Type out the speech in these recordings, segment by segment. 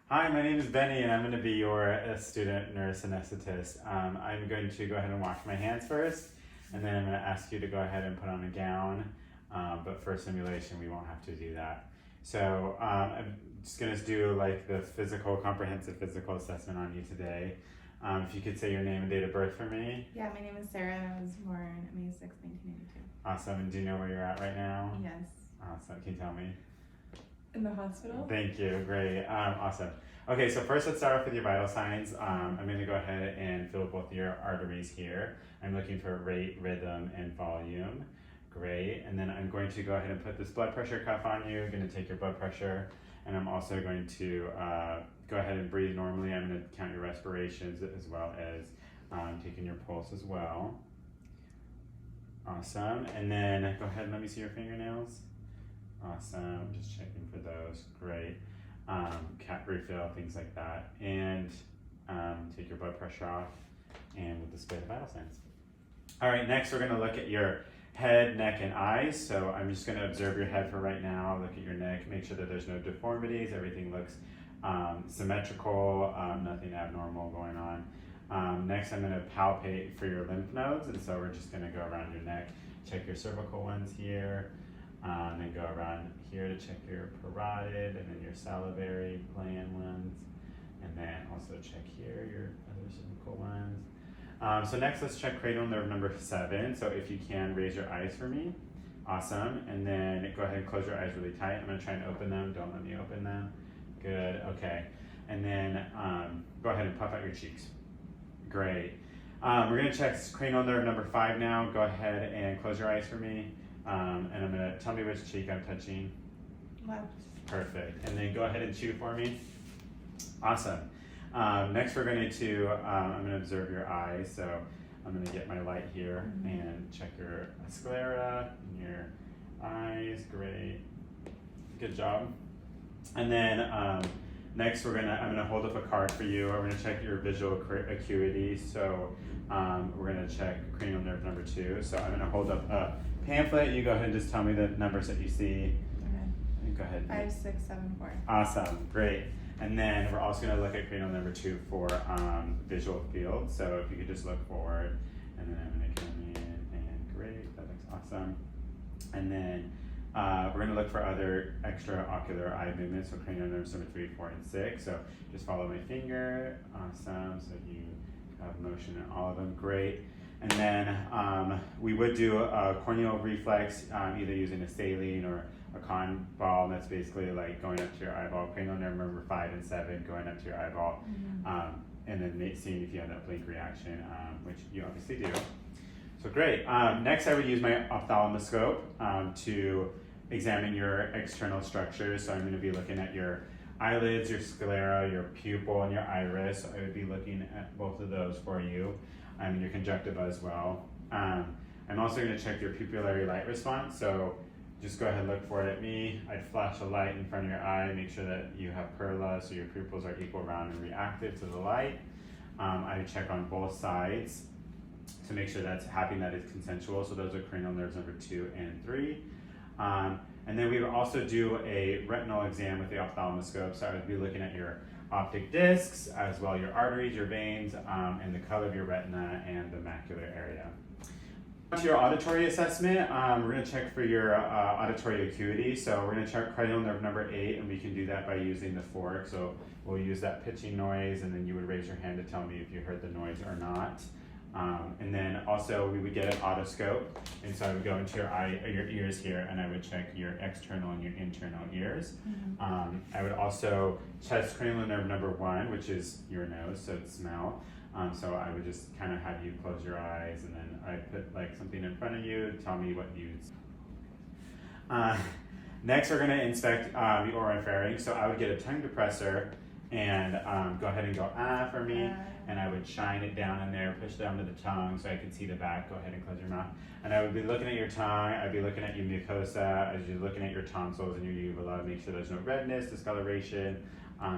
Hi, my name is Benny, and I'm going to be your student nurse anesthetist. I'm going to go ahead and wash my hands first, and then I'm going to ask you to go ahead and put on a gown. But for simulation, we won't have to do that. So I'm just going to do like the comprehensive physical assessment on you today. If you could say your name and date of birth for me. Yeah, my name is Sarah and I was born May 6, 1982. Awesome. And do you know where you're at right now? Yes. Awesome. Can you tell me? In the hospital? Thank you. Great. Awesome. Okay, so first let's start off with your vital signs. I'm going to go ahead and fill both your arteries here. I'm looking for rate, rhythm, and volume. Great. And then I'm going to go ahead and put this blood pressure cuff on you. I'm going to take your blood pressure. And I'm also going to go ahead and breathe normally. I'm going to count your respirations as well as taking your pulse as well. Awesome. And then go ahead and let me see your fingernails. Awesome. Just checking for those. Great. Cap refill, things like that. And take your blood pressure off and we'll display the vital signs. All right, next we're going to look at your head, neck, and eyes. So I'm just going to observe your head for right now, look at your neck, make sure that there's no deformities, everything looks symmetrical, nothing abnormal going on. Next I'm going to palpate for your lymph nodes, and so we're just going to go around your neck, check your cervical ones here, and then go around here to check your parotid, and then your salivary gland ones, and then also check here your other cervical ones. So next let's check cranial nerve number 7. So if you can, raise your eyes for me. Awesome. And then go ahead and close your eyes really tight. I'm going to try and open them. Don't let me open them. Good. Okay. And then go ahead and puff out your cheeks. Great. We're going to check cranial nerve number 5 now. Go ahead and close your eyes for me. And I'm going to tell me which cheek I'm touching. Left. Perfect. And then go ahead and chew for me. Awesome. Next we're going to, I'm going to observe your eyes. So I'm going to get my light here and check your sclera and your eyes. Great. Good job. And then next I'm going to hold up a card for you. We're going to check your visual acuity. So we're going to check cranial nerve number 2. So I'm going to hold up a pamphlet. You go ahead and just tell me the numbers that you see. Okay. Go ahead. 5, 6, 7, 4. Awesome. Great. And then we're also going to look at cranial number 2 for visual field. So if you could just look forward, and then I'm going to come in, and great, that looks awesome. And then we're going to look for other extraocular eye movements, so cranial nerves number 3, 4, and 6. So just follow my finger. Awesome. So you have motion in all of them. Great. And then we would do a corneal reflex, either using a saline or a cotton ball. That's basically like going up to your eyeball. Cranial nerve number 5 and 7 going up to your eyeball, and then seeing if you have that blink reaction, which you obviously do. So great. Next I would use my ophthalmoscope to examine your external structures. So I'm going to be looking at your eyelids, your sclera, your pupil, and your iris. So I would be looking at both of those for you, and your conjunctiva as well. I'm also going to check your pupillary light response. So just go ahead and look for it at me. I'd flash a light in front of your eye, make sure that you have perla, so your pupils are equal, round, and reactive to the light. I would check on both sides to make sure that's happening, that it's consensual. So those are cranial nerves number 2 and 3. And then we would also do a retinal exam with the ophthalmoscope. So I would be looking at your optic discs, as well your arteries, your veins, and the color of your retina and the macular area. To your auditory assessment, we're going to check for your auditory acuity. So we're going to check cranial nerve number 8, and we can do that by using the fork. So we'll use that pitching noise, and then you would raise your hand to tell me if you heard the noise or not. And then also we would get an otoscope, and so I would go into your ears here, and I would check your external and your internal ears. I would also test cranial nerve number 1, which is your nose, so it's smell. So I would just kind of have you close your eyes, and then I'd put like something in front of you, tell me what you. Next we're going to inspect the oropharynx. So I would get a tongue depressor and go ahead and go for me, and I would shine it down in there, push down to the tongue so I could see the back. Go ahead and close your mouth. And I would be looking at your tongue, I'd be looking at your mucosa, as you're looking at your tonsils and your uvula, make sure there's no redness, discoloration,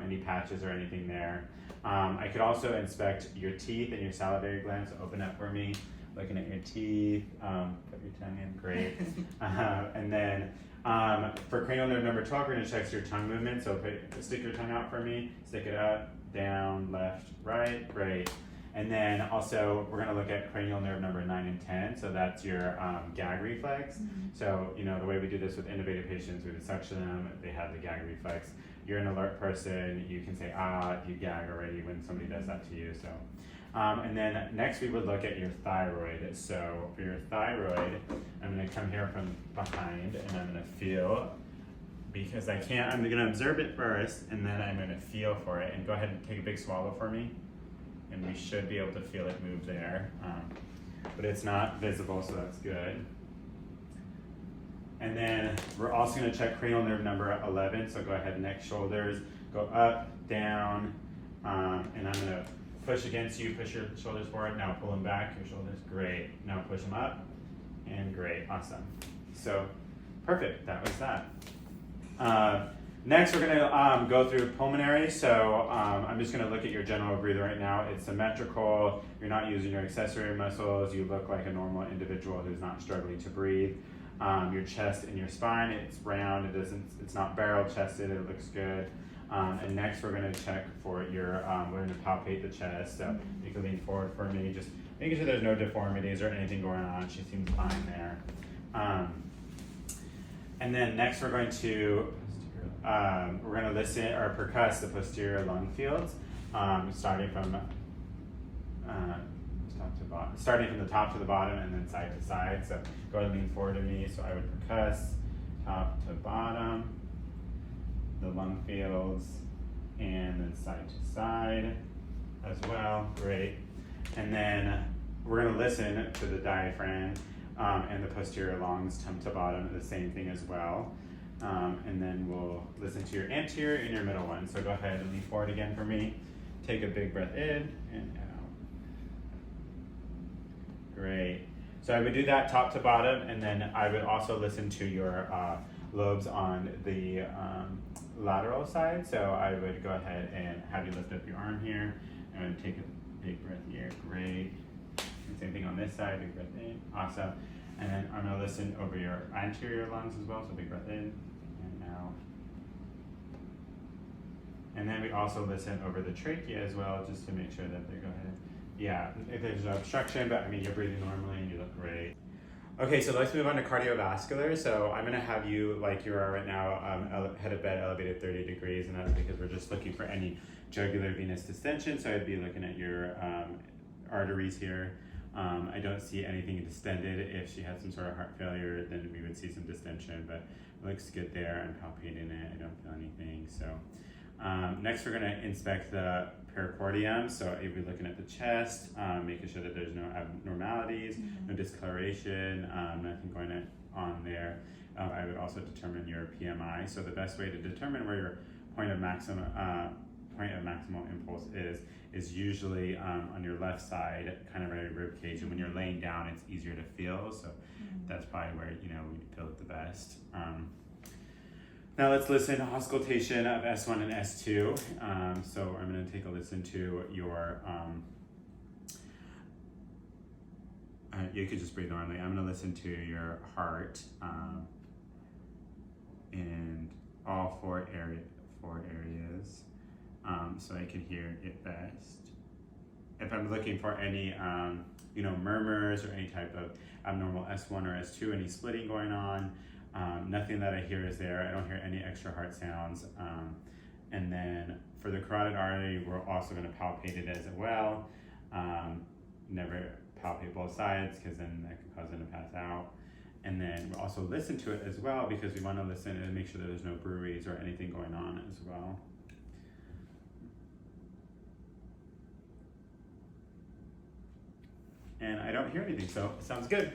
any patches or anything there. I could also inspect your teeth and your salivary glands. So open up for me, looking at your teeth, put your tongue in, great. And then For cranial nerve number 12, we're going to check your tongue movement. So stick your tongue out for me. Stick it up, down, left, right. Great. And then also we're going to look at cranial nerve number 9 and 10. So that's your gag reflex. So, you know, the way we do this with intubated patients, we would suction them. They have the gag reflex. You're an alert person. You can say, ah, you gag already when somebody does that to you. So, and then next we would look at your thyroid. So for your thyroid, I'm going to come here from behind and I'm going to feel, because I'm going to observe it first and then I'm going to feel for it. And go ahead and take a big swallow for me. And we should be able to feel it move there. But it's not visible, so that's good. And then we're also going to check cranial nerve number 11. So go ahead, neck, shoulders, go up, down, and I'm going to push against you, push your shoulders forward. Now pull them back, your shoulders, great. Now push them up, and great, awesome. So perfect, that was that. Next, we're going to go through pulmonary. So I'm just going to look at your general breather right now. It's symmetrical. You're not using your accessory muscles. You look like a normal individual who's not struggling to breathe. Your chest and your spine, it's round. It's not barrel chested. It looks good. And next, we're going to check for your. We're going to palpate the chest. So you can lean forward for me, just making sure there's no deformities or anything going on. She seems fine there. And then next, we're going to listen or percuss the posterior lung fields, starting from the top to the bottom and then side to side. So go ahead and lean forward to me. So I would percuss top to bottom, the lung fields, and then side to side as well. Great. And then we're going to listen to the diaphragm and the posterior lungs, top to bottom, the same thing as well. And then we'll listen to your anterior and your middle one. So go ahead and lean forward again for me. Take a big breath in and out. Great. So I would do that top to bottom, and then I would also listen to your lobes on the lateral side. So I would go ahead and have you lift up your arm here and take a big breath here. Great. And same thing on this side, big breath in. Awesome. And then I'm going to listen over your anterior lungs as well, so big breath in and out. And then we also listen over the trachea as well, just to make sure that they're going. Yeah, if there's no obstruction, but I mean, you're breathing normally and you look great. Okay, so let's move on to cardiovascular. So I'm going to have you, like you are right now, head of bed elevated 30 degrees, and that's because we're just looking for any jugular venous distension. So I'd be looking at your arteries here. I don't see anything distended. If she had some sort of heart failure, then we would see some distension, but it looks good there. I'm palpating it. I don't feel anything. So next, we're going to inspect the pericardium. So if we're looking at the chest, making sure that there's no abnormalities, no discoloration, nothing going on there. I would also determine your PMI. So the best way to determine where your point of maximal impulse is usually on your left side, kind of around your rib cage, and when you're laying down, it's easier to feel. So that's probably where we feel it the best. Now let's listen to auscultation of S1 and S2. So I'm going to take a listen to your. You could just breathe normally. I'm going to listen to your heart in all four areas. So I can hear it best. If I'm looking for any, murmurs or any type of abnormal S1 or S2, any splitting going on, nothing that I hear is there. I don't hear any extra heart sounds. And then for the carotid artery, we're also going to palpate it as well. Never palpate both sides because then that could cause them to pass out. And then we'll also listen to it as well because we want to listen and make sure that there's no bruits or anything going on as well. And I don't hear anything, so it sounds good.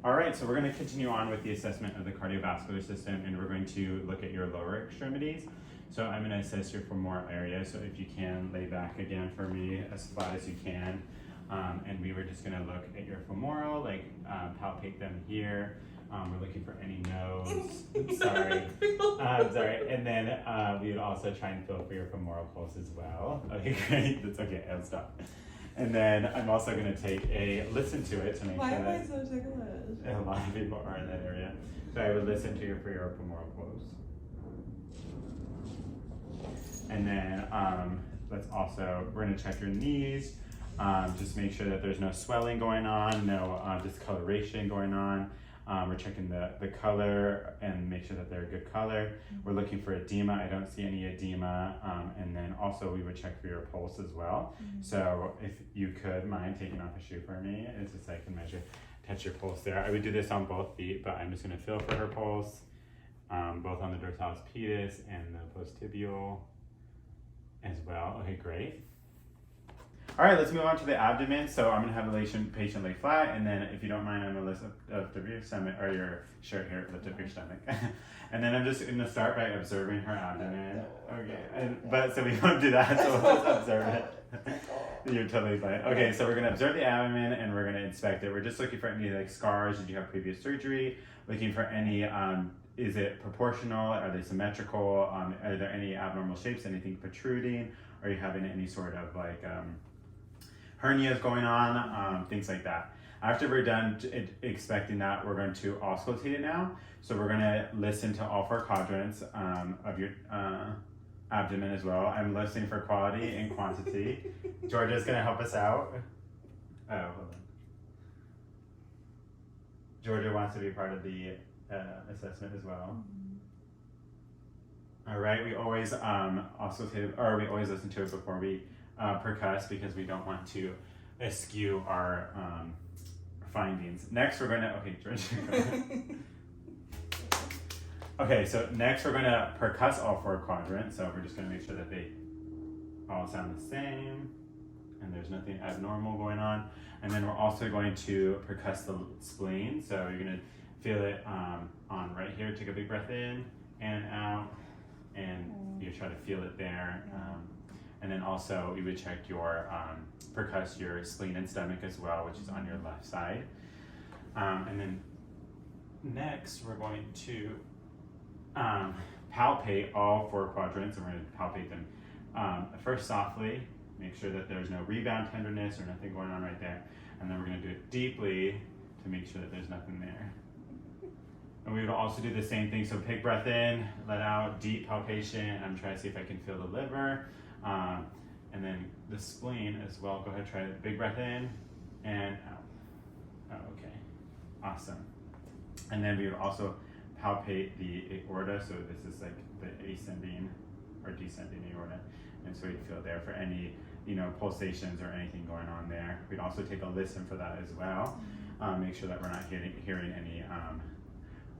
All right, so we're going to continue on with the assessment of the cardiovascular system, and we're going to look at your lower extremities. So I'm going to assess your femoral area, so if you can lay back again for me as flat as you can. And we were just going to look at your femoral, palpate them here. We're looking for any nose. Sorry. Sorry. And then we would also try and feel for your femoral pulse as well. Okay, great. That's okay. I'll stop. And then I'm also gonna take a listen to it to make Why sure am I that so ticklish? a lot of people are in that area. So I would listen to your femoral pose. And then we're gonna check your knees. Just make sure that there's no swelling going on, no discoloration going on. We're checking the color and make sure that they're a good color. We're looking for edema. I don't see any edema. And then also we would check for your pulse as well. So if you could mind taking off a shoe for me, it's just so I can touch your pulse there. I would do this on both feet, but I'm just gonna feel for her pulse, both on the dorsalis pedis and the posttibial as well. Okay, great. All right, let's move on to the abdomen. So I'm gonna have the patient lay flat, and then if you don't mind, I'm gonna lift up your stomach, or your shirt here, lift up your stomach. And then I'm just gonna start by observing her abdomen. Okay, but so we won't do that, so we'll just observe it. You're totally fine. Okay, so we're gonna observe the abdomen and we're gonna inspect it. We're just looking for any like scars. Did you have previous surgery? Looking for any, is it proportional? Are they symmetrical? Are there any abnormal shapes? Anything protruding? Are you having any sort of like, hernias going on, things like that. After we're done expecting that, we're going to auscultate it now. So we're going to listen to all 4 quadrants of your abdomen as well. I'm listening for quality and quantity. Georgia's going to help us out. Oh, hold on. Georgia wants to be part of the assessment as well. All right, we always auscultate, or we always listen to it before we percuss, because we don't want to eschew our findings. Next, we're gonna, okay, George. Okay, so next we're gonna percuss all 4 quadrants. So we're just gonna make sure that they all sound the same and there's nothing abnormal going on. And then we're also going to percuss the spleen. So you're gonna feel it on right here. Take a big breath in and out, and you try to feel it there. And then also we would check your, percuss your spleen and stomach as well, which is on your left side. And then next we're going to palpate all 4 quadrants, and we're going to palpate them first softly, make sure that there's no rebound tenderness or nothing going on right there. And then we're going to do it deeply to make sure that there's nothing there. And we would also do the same thing. So big breath in, let out, deep palpation. I'm trying to see if I can feel the liver. And then the spleen as well. Go ahead, try it. Big breath in and out. Oh, okay, awesome. And then we would also palpate the aorta. So this is like the ascending or descending aorta. And so we'd feel there for any, pulsations or anything going on there. We'd also take a listen for that as well. Make sure that we're not hearing any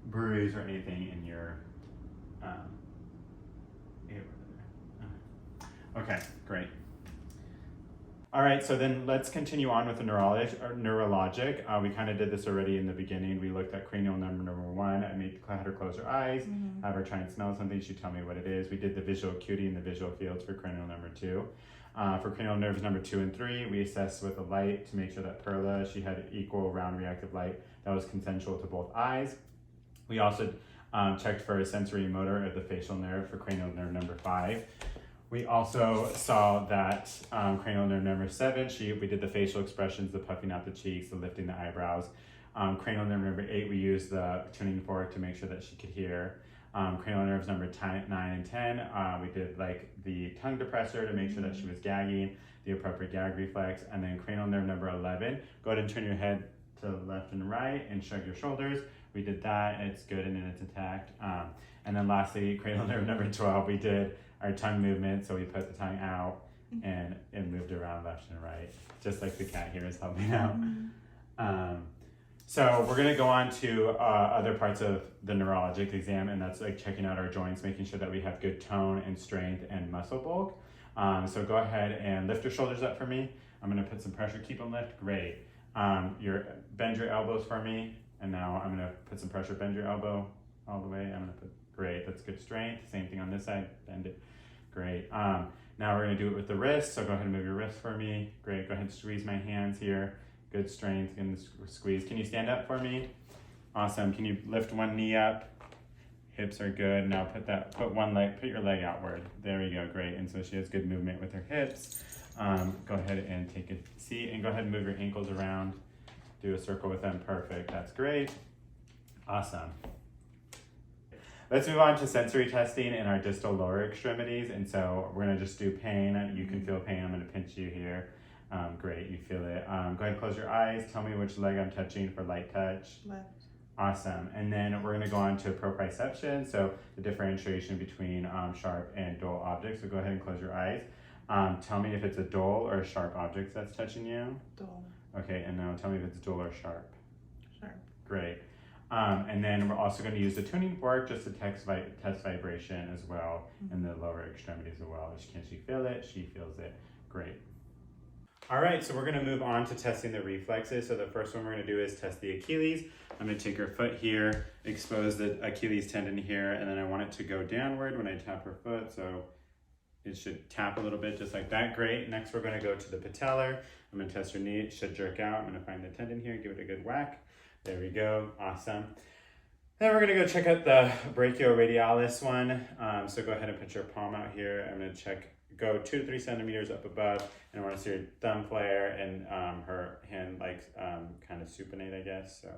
bruise or anything in your aorta. Okay, great. All right, so then let's continue on with the neurologic. We kind of did this already in the beginning. We looked at cranial nerve number 1. I had her close her eyes, have her try and smell something. She'd tell me what it is. We did the visual acuity and the visual fields for cranial number 2. For cranial nerves number 2 and 3, we assessed with a light to make sure that Perla, she had equal round reactive light that was consensual to both eyes. We also checked for a sensory motor of the facial nerve for cranial nerve number 5. We also saw that cranial nerve number 7, we did the facial expressions, the puffing out the cheeks, the lifting the eyebrows. Cranial nerve number 8, we used the tuning fork to make sure that she could hear. Cranial nerves number 9 and 10, we did like the tongue depressor to make sure that she was gagging, the appropriate gag reflex. And then cranial nerve number 11, go ahead and turn your head to the left and right and shrug your shoulders. We did that, and it's good and it's intact. And then lastly, cranial nerve number 12, we did our tongue movement. So we put the tongue out and it moved around left and right, just like the cat here is helping out. So we're gonna go on to other parts of the neurologic exam, and that's like checking out our joints, making sure that we have good tone and strength and muscle bulk. So go ahead and lift your shoulders up for me. I'm gonna put some pressure, keep them lift, great. Bend your elbows for me, and now I'm gonna put some pressure, bend your elbow all the way. I'm gonna put, great, that's good strength. Same thing on this side, bend it, great. Now we're gonna do it with the wrist, so go ahead and move your wrist for me. Great, go ahead and squeeze my hands here. Good strength and squeeze. Can you stand up for me? Awesome. Can you lift one knee up? Hips are good. Now put your leg outward. There we go, great. And so she has good movement with her hips. Go ahead and take a seat and go ahead and move your ankles around. Do a circle with them. Perfect. That's great. Awesome. Let's move on to sensory testing in our distal lower extremities. And so we're gonna just do pain. You can feel pain. I'm gonna pinch you here. Great, you feel it. Go ahead and close your eyes. Tell me which leg I'm touching for light touch. Left. Awesome. And then we're gonna go on to proprioception. So the differentiation between sharp and dull objects. So go ahead and close your eyes. Tell me if it's a dull or a sharp object that's touching you. Dull. Okay, and now tell me if it's dull or sharp. Sharp. Great. And then we're also going to use the tuning fork just to test vibration as well in the lower extremities as well. Can she feel it? She feels it. Great. All right, so we're going to move on to testing the reflexes. So the first one we're going to do is test the Achilles. I'm going to take her foot here, expose the Achilles tendon here, and then I want it to go downward when I tap her foot. So it should tap a little bit just like that. Great. Next, we're going to go to the patellar. I'm going to test her knee. It should jerk out. I'm going to find the tendon here, give it a good whack. There we go. Awesome. Then we're going to go check out the brachioradialis one. So go ahead and put your palm out here. I'm going to check, go 2 to 3 centimeters up above, and I want to see her thumb flare and her hand like kind of supinate, I guess. So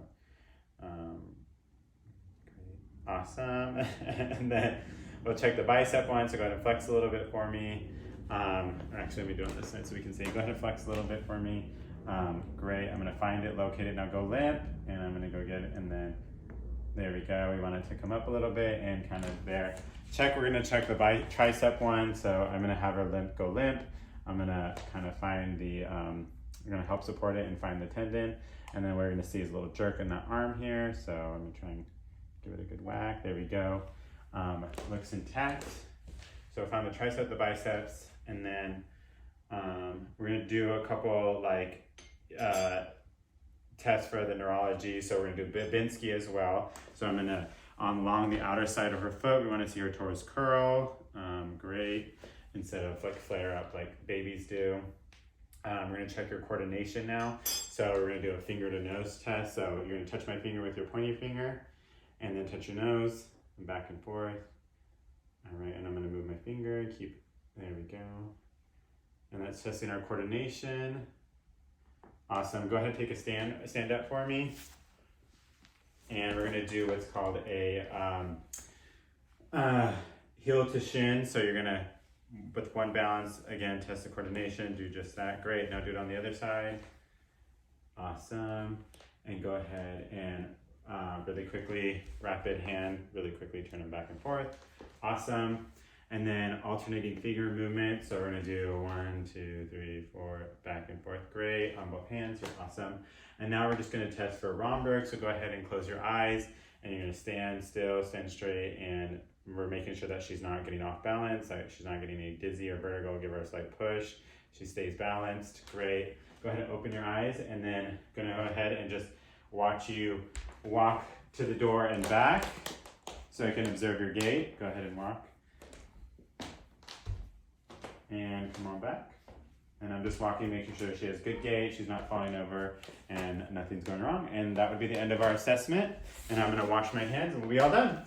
great. Awesome. And then we'll check the bicep one. So go ahead and flex a little bit for me. Actually, let me do it on this side so we can see. Go ahead and flex a little bit for me. Great. I'm going to find it, locate it. Now go limp, and I'm going to go get it, and then there we go. We want it to come up a little bit and kind of there. Check. We're going to check the tricep one. So I'm going to have her go limp. I'm going to kind of find the, we're going to help support it and find the tendon. And then we're going to see is a little jerk in that arm here. So I'm going to try and give it a good whack. There we go. Looks intact. So I found the tricep, the biceps, and then we're going to do a couple like tests for the neurology. So we're going to do Babinski as well. So I'm going to, along the outer side of her foot, we want to see her toes curl. Great. Instead of like flare up like babies do. We're going to check your coordination now. So we're going to do a finger to nose test. So you're going to touch my finger with your pointy finger and then touch your nose and back and forth. All right. And I'm going to move my finger and keep, there we go. And that's testing our coordination. Awesome. Go ahead and take a stand up for me. And we're going to do what's called a heel to shin. So you're going to, with one balance, again, test the coordination, do just that. Great. Now do it on the other side. Awesome. And go ahead and really quickly, rapid hand, really quickly turn them back and forth. Awesome. And then alternating finger movement. So we're going to do 1, 2, 3, 4, back and forth. Great. On both hands. You're awesome. And now we're just going to test for Romberg. So go ahead and close your eyes. And you're going to stand still, stand straight. And we're making sure that she's not getting off balance. Like she's not getting any dizzy or vertigo. Give her a slight push. She stays balanced. Great. Go ahead and open your eyes. And then going to go ahead and just watch you walk to the door and back. So I can observe your gait. Go ahead and walk. And come on back. And I'm just walking, making sure she has good gait, she's not falling over, and nothing's going wrong. And that would be the end of our assessment. And I'm going to wash my hands, and we'll be all done.